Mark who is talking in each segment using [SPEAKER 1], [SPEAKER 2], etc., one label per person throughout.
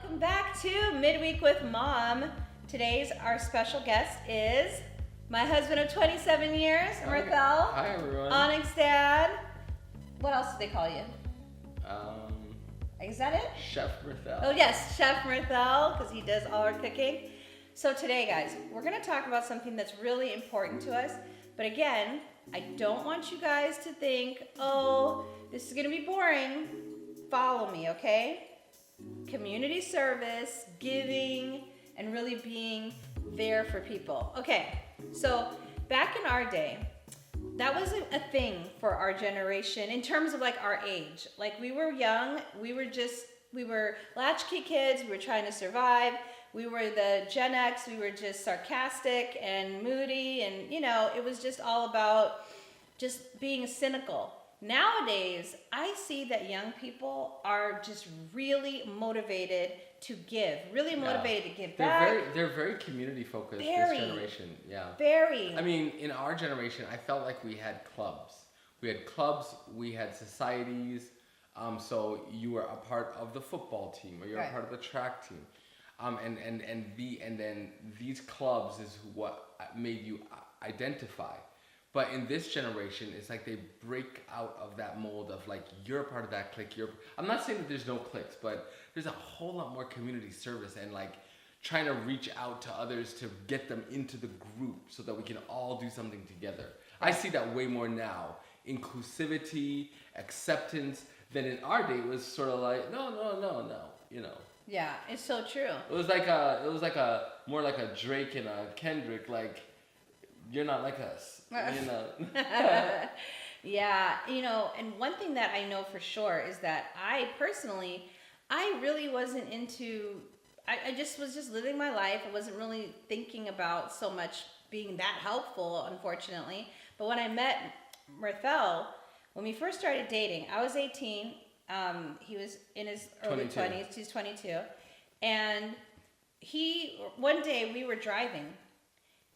[SPEAKER 1] Welcome back to Midweek with Mom. Today's our special guest is my husband of 27 years, Mirthel.
[SPEAKER 2] Hi everyone.
[SPEAKER 1] Onyx dad. What else do they call you? Is that it?
[SPEAKER 2] Chef Mirthel.
[SPEAKER 1] Oh yes, Chef Mirthel, because he does all our cooking. So today, guys, we're going to talk about something that's really important to us. But again, I don't want you guys to think, oh, this is going to be boring. Follow me, okay? Community service, giving, and really being there for people. Okay, so back in our day, that wasn't a thing for our generation in terms of like our age. Like we were young, we were latchkey kids, we were trying to survive. We were the Gen X, we were just sarcastic and moody, and it was just all about just being cynical. Nowadays, I see that young people are just really motivated to give, really motivated to give back.
[SPEAKER 2] They're very community focused,
[SPEAKER 1] Very.
[SPEAKER 2] this generation. Yeah.
[SPEAKER 1] Very.
[SPEAKER 2] I mean, in our generation, I felt like we had clubs. We had societies. So you were a part of the football team, or you're a part of the track team. And then these clubs is what made you identify. But in this generation, it's like they break out of that mold of like, you're a part of that clique. I'm not saying that there's no cliques, but there's a whole lot more community service and like trying to reach out to others to get them into the group so that we can all do something together. I see that way more now. Inclusivity, acceptance, than in our day it was sort of like, no,
[SPEAKER 1] Yeah, it's so true.
[SPEAKER 2] It was like a more like a Drake and a Kendrick, like, you're not like us,
[SPEAKER 1] Yeah, and one thing that I know for sure is that I really wasn't into, I just was just living my life. I wasn't really thinking about so much being that helpful, unfortunately. But when I met Mirthel, when we first started dating, I was 18. He was in his early 20s. He's 22. And one day we were driving,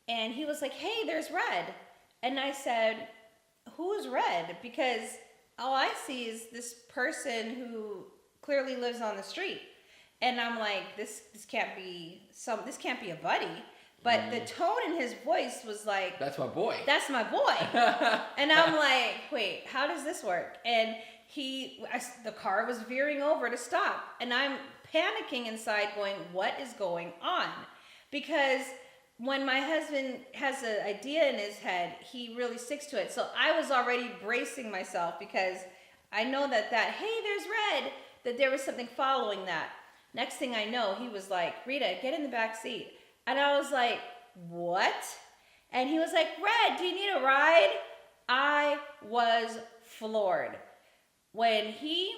[SPEAKER 1] and he was like, hey, there's Red. And I said, who's Red? Because all I see is this person who clearly lives on the street. And I'm like, this can't be a buddy. But the tone in his voice was like,
[SPEAKER 2] that's my boy.
[SPEAKER 1] That's my boy. And I'm like, wait, how does this work? And the car was veering over to stop. And I'm panicking inside going, what is going on? Because when my husband has an idea in his head, he really sticks to it. So I was already bracing myself because I know that hey, there's Red, that there was something following that. Next thing I know, he was like, Rita, get in the back seat. And I was like, what? And he was like, Red, do you need a ride? I was floored. When he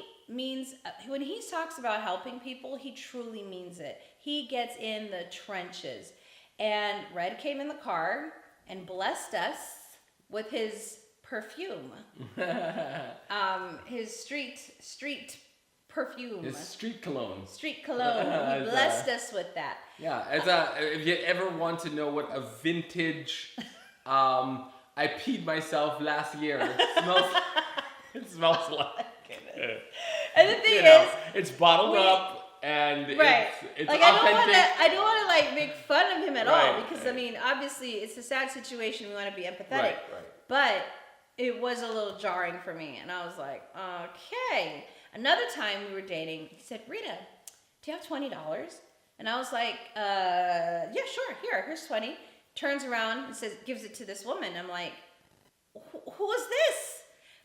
[SPEAKER 1] talks about helping people, he truly means it. He gets in the trenches. And Red came in the car and blessed us with his perfume. His street perfume.
[SPEAKER 2] His street cologne.
[SPEAKER 1] Street cologne. He blessed us with that.
[SPEAKER 2] Yeah, if you ever want to know what a vintage, I peed myself last year. It smells like.
[SPEAKER 1] And the thing is,
[SPEAKER 2] it's bottled up. And
[SPEAKER 1] right.
[SPEAKER 2] it's
[SPEAKER 1] like
[SPEAKER 2] authentic.
[SPEAKER 1] I don't want to like make fun of him at all because
[SPEAKER 2] right.
[SPEAKER 1] I mean obviously it's a sad situation. We want to be empathetic,
[SPEAKER 2] right.
[SPEAKER 1] But it was a little jarring for me, and I was like, okay. Another time we were dating, he said, Rita, do you have $20? And I was like, yeah, sure. Here's 20. Turns around and gives it to this woman. I'm like, who is this?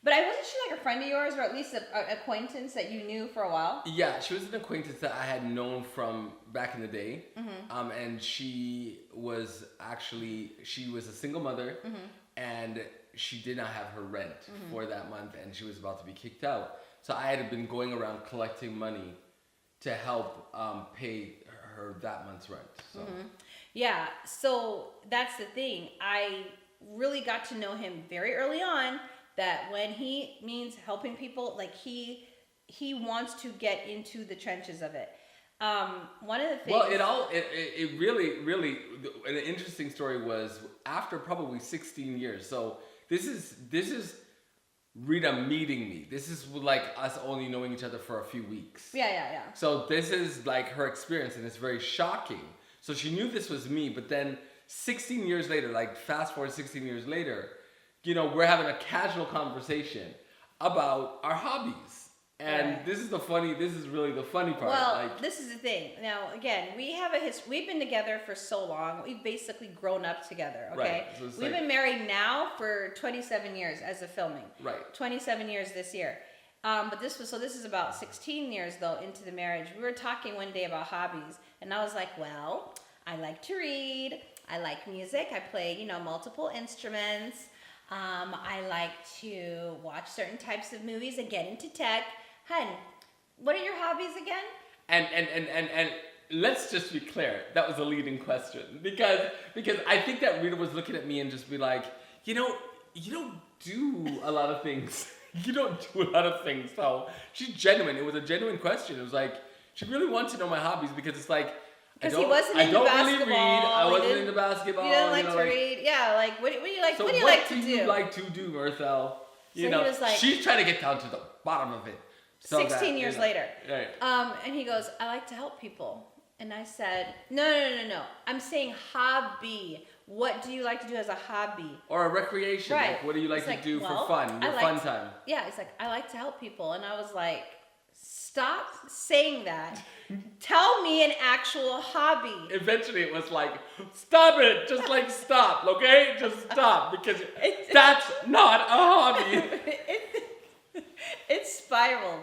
[SPEAKER 1] But wasn't she like a friend of yours, or at least an acquaintance that you knew for a while?
[SPEAKER 2] Yeah, she was an acquaintance that I had known from back in the day. Mm-hmm. And she was a single mother, mm-hmm. and she did not have her rent mm-hmm. for that month, and she was about to be kicked out. So I had been going around collecting money to help pay her that month's rent. So.
[SPEAKER 1] Mm-hmm. Yeah, so that's the thing. I really got to know him very early on. That when he means helping people, like he wants to get into the trenches of it. One of the things.
[SPEAKER 2] Well, it really, an interesting story was after probably 16 years. So this is Rita meeting me. This is like us only knowing each other for a few weeks.
[SPEAKER 1] Yeah.
[SPEAKER 2] So this is like her experience, and it's very shocking. So she knew this was me, but then 16 years later, like fast forward 16 years later, you know, we're having a casual conversation about our hobbies. And this is really the funny part.
[SPEAKER 1] Well,
[SPEAKER 2] like,
[SPEAKER 1] this is the thing. Now, again, we have we've been together for so long. We've basically grown up together, okay?
[SPEAKER 2] Right. So
[SPEAKER 1] we've been married now for 27 years as of filming.
[SPEAKER 2] Right.
[SPEAKER 1] 27 years this year. But this is about 16 years, though, into the marriage. We were talking one day about hobbies, and I was like, well, I like to read. I like music. I play, you know, multiple instruments. I like to watch certain types of movies and get into tech. Hun, what are your hobbies again?
[SPEAKER 2] And let's just be clear, that was a leading question because I think that Rita was looking at me and just be like, you know, you don't do a lot of things. You don't do a lot of things. So she's genuine. It was a genuine question. It was like she really wants to know my hobbies because it's like I don't really read. I wasn't into basketball.
[SPEAKER 1] You didn't like to read. Yeah, like what do you like?
[SPEAKER 2] So
[SPEAKER 1] what do you like to do?
[SPEAKER 2] What do you like to do, Mirthel? You
[SPEAKER 1] So
[SPEAKER 2] know,
[SPEAKER 1] he was like,
[SPEAKER 2] she's trying to get down to the bottom of it. So
[SPEAKER 1] 16 years later.
[SPEAKER 2] Right.
[SPEAKER 1] And he goes, I like to help people. And I said, no. I'm saying hobby. What do you like to do as a hobby?
[SPEAKER 2] Or a recreation.
[SPEAKER 1] Right.
[SPEAKER 2] Like, what do you like to do for fun? Your fun time.
[SPEAKER 1] Yeah, it's like, I like to help people. And I was like, stop saying that. Tell me an actual hobby.
[SPEAKER 2] Eventually it was like, stop it. Just like stop, okay? Just stop. Because that's not a hobby.
[SPEAKER 1] It spiraled.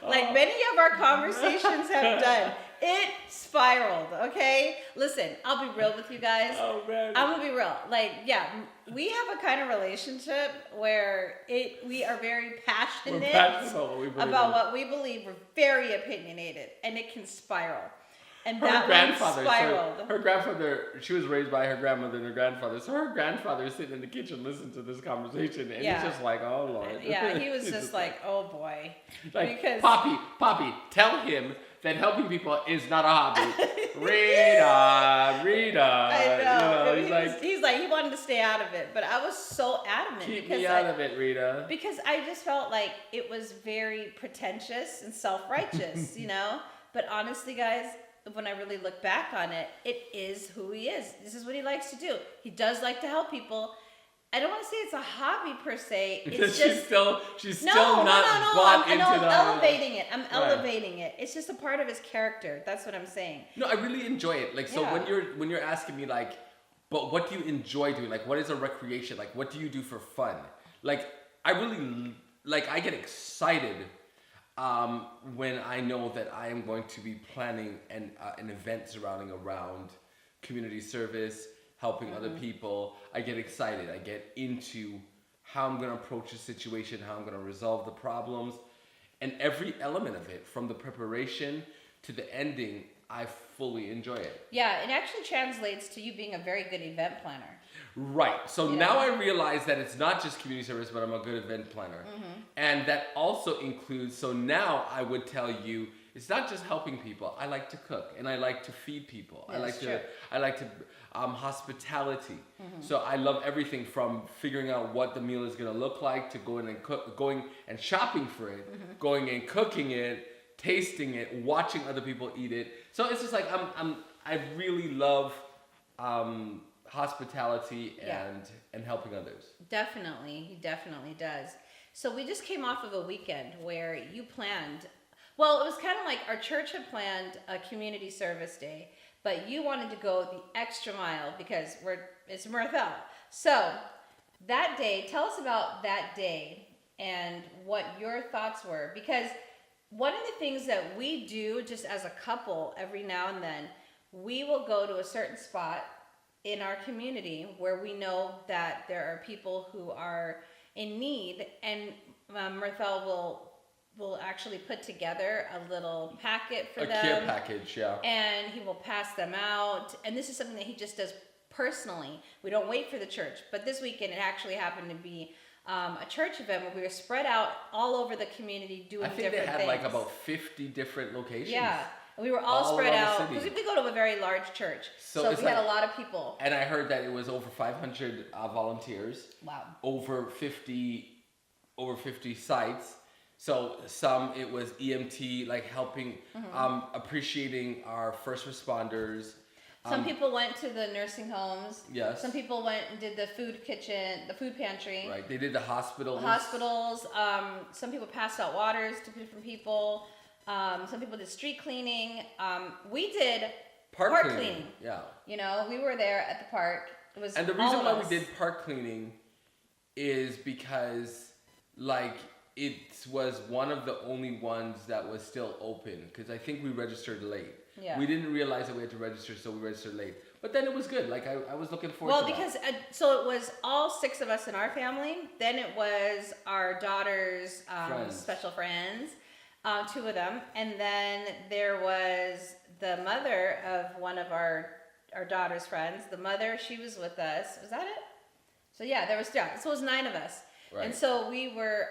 [SPEAKER 1] Like many of our conversations have done. It spiraled, okay? Listen, I'll be real with you guys.
[SPEAKER 2] Oh, man.
[SPEAKER 1] I'm gonna be real. Like, yeah, we have a kind of relationship where we are very passionate about what we believe. We're very opinionated, and it can spiral. And that one spiraled.
[SPEAKER 2] Her grandfather, she was raised by her grandmother and her grandfather. So her grandfather is sitting in the kitchen listening to this conversation. And he's just like, oh, Lord.
[SPEAKER 1] Yeah, he was just like, oh, boy.
[SPEAKER 2] Like, because Poppy, tell him that helping people is not a hobby. Rita.
[SPEAKER 1] I know.
[SPEAKER 2] You know
[SPEAKER 1] he's like, he wanted to stay out of it. But I was so adamant.
[SPEAKER 2] Keep me out of it, Rita.
[SPEAKER 1] Because I just felt like it was very pretentious and self-righteous, you know? But honestly, guys, when I really look back on it, it is who he is. This is what he likes to do. He does like to help people. I don't want to say it's a hobby per se. It's just
[SPEAKER 2] she's still not bought into
[SPEAKER 1] I'm
[SPEAKER 2] that.
[SPEAKER 1] elevating it. I'm elevating it. It's just a part of his character. That's what I'm saying.
[SPEAKER 2] No, I really enjoy it. Like, so when you're asking me like, but what do you enjoy doing? Like, what is a recreation? Like, what do you do for fun? Like, I get excited when I know that I am going to be planning an event surrounding around community service, helping other people. I get excited. I get into how I'm going to approach a situation, how I'm going to resolve the problems, and every element of it, from the preparation to the ending, I fully enjoy it.
[SPEAKER 1] Yeah, it actually translates to you being a very good event planner.
[SPEAKER 2] Right. So now I realize that it's not just community service, but I'm a good event planner. And that also includes, so now I would tell you, it's not just helping people. I like to cook and I like to feed people. I like to hospitality. So I love everything from figuring out what the meal is going to look like to going and shopping for it, going and cooking it, tasting it, watching other people eat it. So it's just like I really love hospitality and helping others.
[SPEAKER 1] Definitely, he definitely does. So we just came off of a weekend where you planned. Well, it was kind of like our church had planned a community service day, but you wanted to go the extra mile because it's Mirthel. So that day, tell us about that day and what your thoughts were. Because one of the things that we do just as a couple every now and then, we will go to a certain spot in our community where we know that there are people who are in need, and Mirthel will actually put together a little packet for them.
[SPEAKER 2] A care package, yeah.
[SPEAKER 1] And he will pass them out. And this is something that he just does personally. We don't wait for the church. But this weekend it actually happened to be a church event where we were spread out all over the community doing different things.
[SPEAKER 2] I think they had like about 50 different locations.
[SPEAKER 1] Yeah. We were all spread out because we go to a very large church. So we had a lot of people.
[SPEAKER 2] And I heard that it was over 500 volunteers.
[SPEAKER 1] Wow.
[SPEAKER 2] Over 50 over 50 sites. So some it was EMT, like helping, appreciating our first responders.
[SPEAKER 1] Some people went to the nursing homes.
[SPEAKER 2] Yes.
[SPEAKER 1] Some people went and did the food kitchen, the food pantry.
[SPEAKER 2] Right. They did the hospitals.
[SPEAKER 1] Some people passed out waters to different people. Some people did street cleaning. We did park cleaning.
[SPEAKER 2] Yeah.
[SPEAKER 1] You know, we were there at the park. It was
[SPEAKER 2] and the reason why we did park cleaning is because, like, it was one of the only ones that was still open. Because I think we registered late.
[SPEAKER 1] Yeah.
[SPEAKER 2] We didn't realize that we had to register, so we registered late. But then it was good. Like, I was looking forward to
[SPEAKER 1] because, so it was all 6 of us in our family. Then it was our daughter's special friends, 2 of them. And then there was the mother of one of our daughter's friends. The mother, she was with us. Was that it? So yeah, so it was 9 of us. Right. And so we were,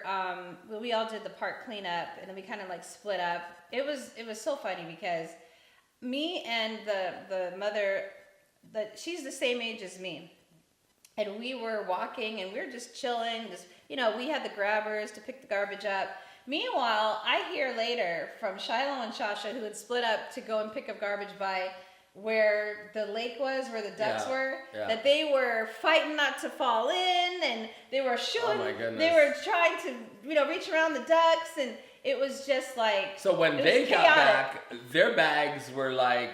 [SPEAKER 1] we all did the park cleanup, and then we kind of like split up. It was so funny because me and the mother, she's the same age as me, and we were walking and we were just chilling. Just, you know, we had the grabbers to pick the garbage up. Meanwhile, I hear later from Shiloh and Shasha, who had split up to go and pick up garbage by where the lake was, where the ducks were, that they were fighting not to fall in, and they were shooting. Oh my goodness. They were trying to, you know, reach around the ducks, and it was just like.
[SPEAKER 2] So when they got back, their bags were like,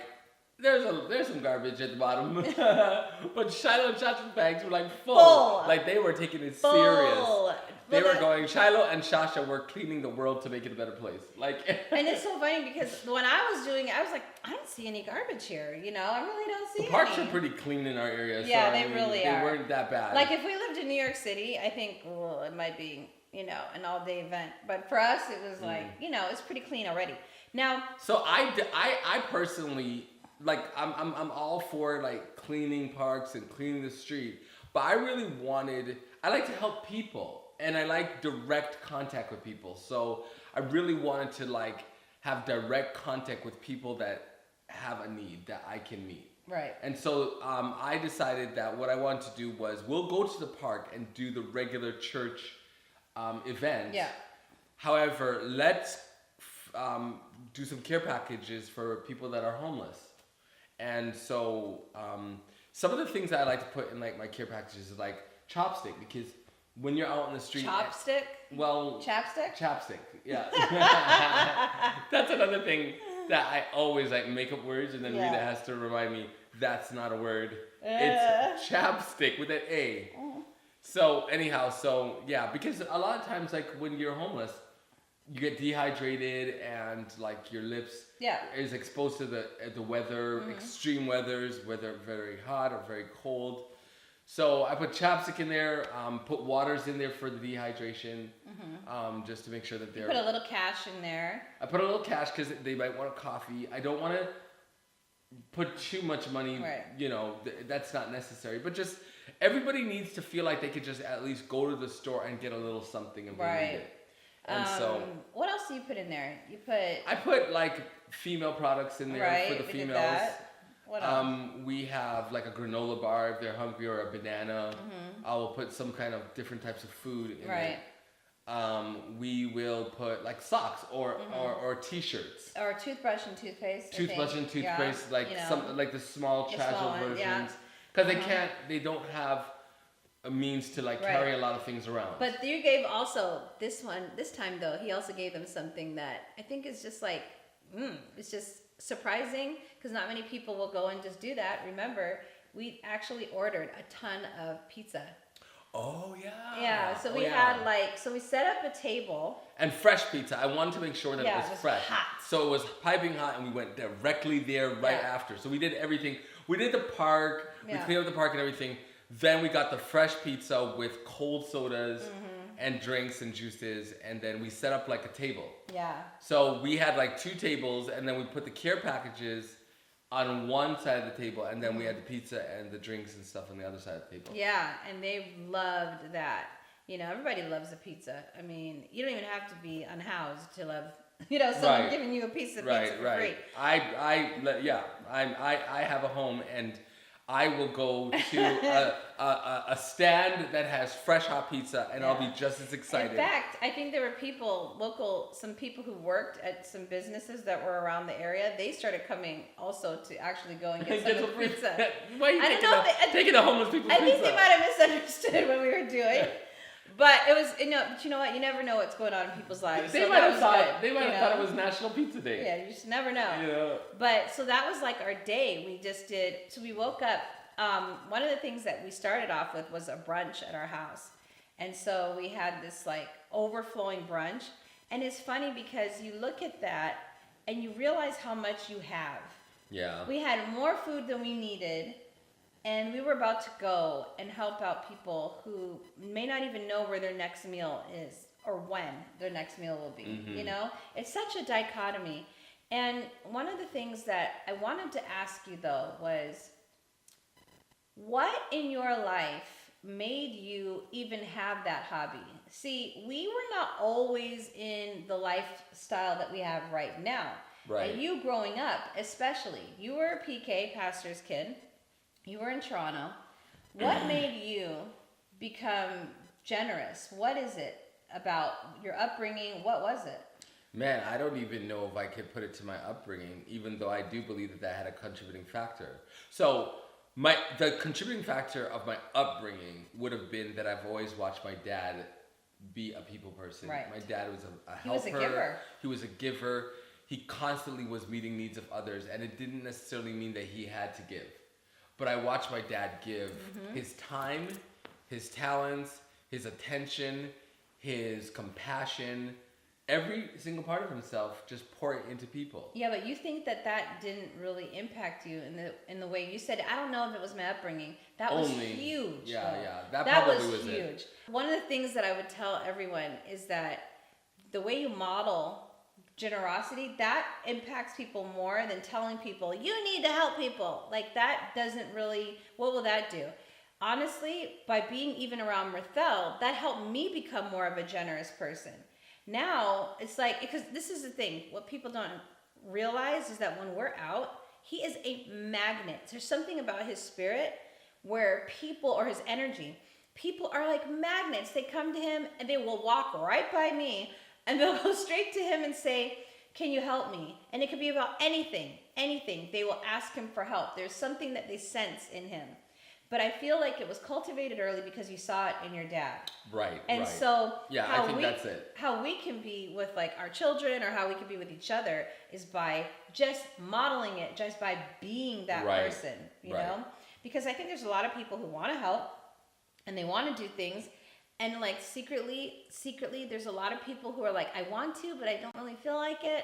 [SPEAKER 2] there's some garbage at the bottom, but Shiloh and Shasha's bags were like full. Like they were taking it serious. They were going. Shiloh and Shasha were cleaning the world to make it a better place. Like.
[SPEAKER 1] And it's so funny because when I was doing it, I was like, I don't see any garbage here. You know, I really don't see.
[SPEAKER 2] The parks are pretty clean in our area.
[SPEAKER 1] Yeah,
[SPEAKER 2] so,
[SPEAKER 1] they really are.
[SPEAKER 2] They weren't that bad.
[SPEAKER 1] Like if we lived in New York City, I think it might be, you know, an all-day event. But for us, it was like, you know, it's pretty clean already. Now.
[SPEAKER 2] So I personally, like, I'm all for like cleaning parks and cleaning the street, but I like to help people. And I like direct contact with people. So I really wanted to like have direct contact with people that have a need that I can meet.
[SPEAKER 1] Right.
[SPEAKER 2] And so I decided that what I wanted to do was we'll go to the park and do the regular church event.
[SPEAKER 1] Yeah.
[SPEAKER 2] However, let's do some care packages for people that are homeless. And so some of the things that I like to put in like my care packages is like chopstick, because when you're out in the street.
[SPEAKER 1] Chopstick?
[SPEAKER 2] Well.
[SPEAKER 1] Chapstick?
[SPEAKER 2] Chapstick, yeah. That's another thing that I always like make up words, and then Rita has to remind me that's not a word. It's chapstick with an A. So anyhow, because a lot of times like when you're homeless, you get dehydrated and like your lips is exposed to the weather, extreme weathers, whether very hot or very cold. So I put chapstick in there, put waters in there for the dehydration, just to make sure that they're.
[SPEAKER 1] You put a little cash in there.
[SPEAKER 2] I put a little cash because they might want a coffee. I don't want to put too much money.
[SPEAKER 1] Right.
[SPEAKER 2] You know, that's not necessary. But just everybody needs to feel like they could just at least go to the store and get a little something if they need it. And so.
[SPEAKER 1] What else do you put in there?
[SPEAKER 2] I put like female products in there for the females.
[SPEAKER 1] Did that. What else?
[SPEAKER 2] We have like a granola bar if they're hungry, or a banana. I will put some kind of different types of food in there. We will put like socks or t-shirts.
[SPEAKER 1] Or toothbrush and toothpaste.
[SPEAKER 2] Toothbrush and toothpaste, like some like the small casual versions. Because they don't have a means to like carry a lot of things around.
[SPEAKER 1] But you gave also this time though, he also gave them something that I think is just like, it's just surprising, because not many people will go and just do that. Remember, we actually ordered a ton of pizza.
[SPEAKER 2] Oh yeah.
[SPEAKER 1] Yeah, so we had so we set up a table.
[SPEAKER 2] And fresh pizza. I wanted to make sure that it was fresh.
[SPEAKER 1] Hot.
[SPEAKER 2] So it was piping hot, and we went directly there right after. So we did everything. We did the park. We cleaned up the park and everything. Then we got the fresh pizza with cold sodas and drinks and juices, and then we set up like a table.
[SPEAKER 1] Yeah.
[SPEAKER 2] So we had like 2 tables, and then we put the care packages on one side of the table, and then we had the pizza and the drinks and stuff on the other side of the table.
[SPEAKER 1] Yeah, and they loved that. You know, everybody loves a pizza. I mean, you don't even have to be unhoused to love, someone giving you a piece of pizza for free.
[SPEAKER 2] I have a home, and I will go to a stand that has fresh hot pizza, and I'll be just as excited.
[SPEAKER 1] In fact, I think there were some people who worked at some businesses that were around the area. They started coming also to actually go and get some of the pizza.
[SPEAKER 2] Why are you taking the homeless people's pizza?
[SPEAKER 1] I think they might have misunderstood what we were doing. But it was, but you know what? You never know what's going on in people's lives.
[SPEAKER 2] They might have thought it was National Pizza Day.
[SPEAKER 1] Yeah, you just never know.
[SPEAKER 2] Yeah.
[SPEAKER 1] But so that was like our day. We just did. So we woke up. One of the things that we started off with was a brunch at our house, and so we had this like overflowing brunch. And it's funny because you look at that and you realize how much you have.
[SPEAKER 2] Yeah.
[SPEAKER 1] We had more food than we needed. And we were about to go and help out people who may not even know where their next meal is or when their next meal will be.
[SPEAKER 2] Mm-hmm.
[SPEAKER 1] You know, it's such a dichotomy. And one of the things that I wanted to ask you though was, what in your life made you even have that hobby? See, we were not always in the lifestyle that we have right now.
[SPEAKER 2] Right.
[SPEAKER 1] And you growing up, especially, you were a PK, pastor's kid. You were in Toronto. What made you become generous? What is it about your upbringing? What was it?
[SPEAKER 2] Man, I don't even know if I could put it to my upbringing, even though I do believe that had a contributing factor. So the contributing factor of my upbringing would have been that I've always watched my dad be a people person.
[SPEAKER 1] Right.
[SPEAKER 2] My dad was a helper.
[SPEAKER 1] He was a giver.
[SPEAKER 2] He was a giver. He constantly was meeting needs of others, and it didn't necessarily mean that he had to give. But I watched my dad give his time, his talents, his attention, his compassion, every single part of himself, just pour it into people.
[SPEAKER 1] Yeah, but you think that didn't really impact you in the way you said. I don't know if it was my upbringing. That was huge.
[SPEAKER 2] Yeah,
[SPEAKER 1] though.
[SPEAKER 2] yeah. That
[SPEAKER 1] was
[SPEAKER 2] probably was
[SPEAKER 1] huge.
[SPEAKER 2] It.
[SPEAKER 1] One of the things that I would tell everyone is that the way you model generosity, that impacts people more than telling people you need to help people. Like that doesn't really, what will that do? Honestly, by being even around Mirthel, that helped me become more of a generous person. Now it's like, because this is the thing, what people don't realize is that when we're out, he is a magnet. There's something about his spirit where people, or his energy, people are like magnets. They come to him and they will walk right by me. And they'll go straight to him and say, can you help me? And it could be about anything. They will ask him for help. There's something that they sense in him. But I feel like it was cultivated early because you saw it in your dad.
[SPEAKER 2] Right,
[SPEAKER 1] and
[SPEAKER 2] right.
[SPEAKER 1] So
[SPEAKER 2] I think that's it.
[SPEAKER 1] How we can be with like our children or how we can be with each other is by just modeling it, just by being that person, you know? Because I think there's a lot of people who want to help and they want to do things. And like secretly, there's a lot of people who are like, I want to, but I don't really feel like it.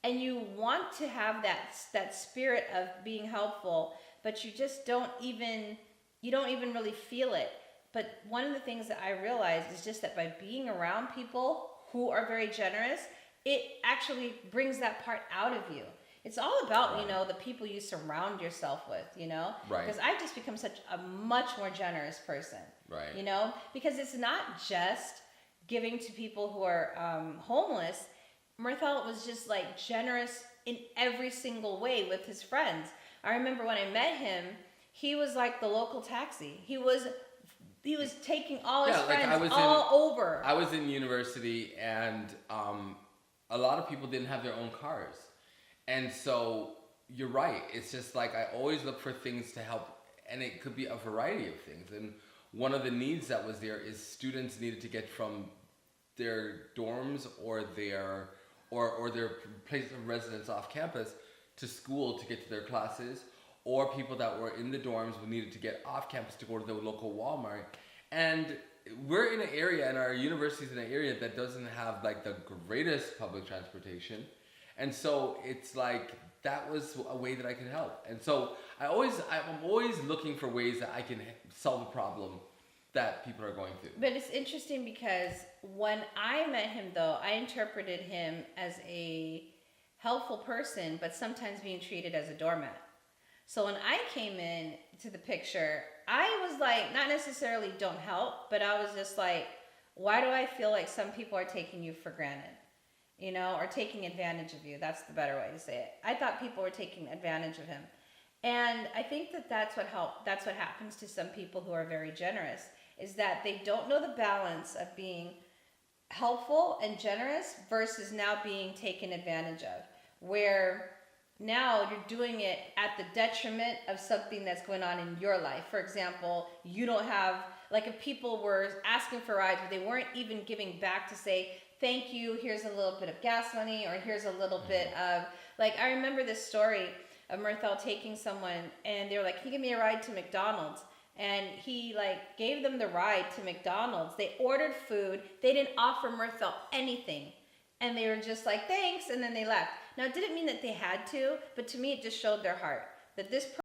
[SPEAKER 1] And you want to have that spirit of being helpful, but you just don't even really feel it. But one of the things that I realized is just that by being around people who are very generous, it actually brings that part out of you. It's all about, the people you surround yourself with,
[SPEAKER 2] Right.
[SPEAKER 1] Because I've just become such a much more generous person.
[SPEAKER 2] Right.
[SPEAKER 1] Because it's not just giving to people who are homeless. Mirthel was just like generous in every single way with his friends. I remember when I met him, he was like the local taxi. He was taking all his friends over.
[SPEAKER 2] I was in university and a lot of people didn't have their own cars. And so you're right. It's just like I always look for things to help, and it could be a variety of things. And one of the needs that was there is students needed to get from their dorms or their place of residence off campus to school to get to their classes, or people that were in the dorms who needed to get off campus to go to the local Walmart. And we're in an area, and our university's in an area that doesn't have like the greatest public transportation. And so it's like that was a way that I could help. And so I'm always looking for ways that I can solve a problem that people are going through.
[SPEAKER 1] But it's interesting because when I met him, though, I interpreted him as a helpful person, but sometimes being treated as a doormat. So when I came in to the picture, I was like, not necessarily don't help, but I was just like, why do I feel like some people are taking you for granted? Or taking advantage of you. That's the better way to say it. I thought people were taking advantage of him. And I think that that's what happens to some people who are very generous, is that they don't know the balance of being helpful and generous versus now being taken advantage of, where now you're doing it at the detriment of something that's going on in your life. For example, you don't have, like if people were asking for rides, but they weren't even giving back to say, thank you, here's a little bit of gas money, or here's a little bit of, like, I remember this story of Mirthel taking someone, and they were like, can you give me a ride to McDonald's? And he like gave them the ride to McDonald's. They ordered food. They didn't offer Mirthel anything. And they were just like, thanks, and then they left. Now, it didn't mean that they had to, but to me, it just showed their heart. That this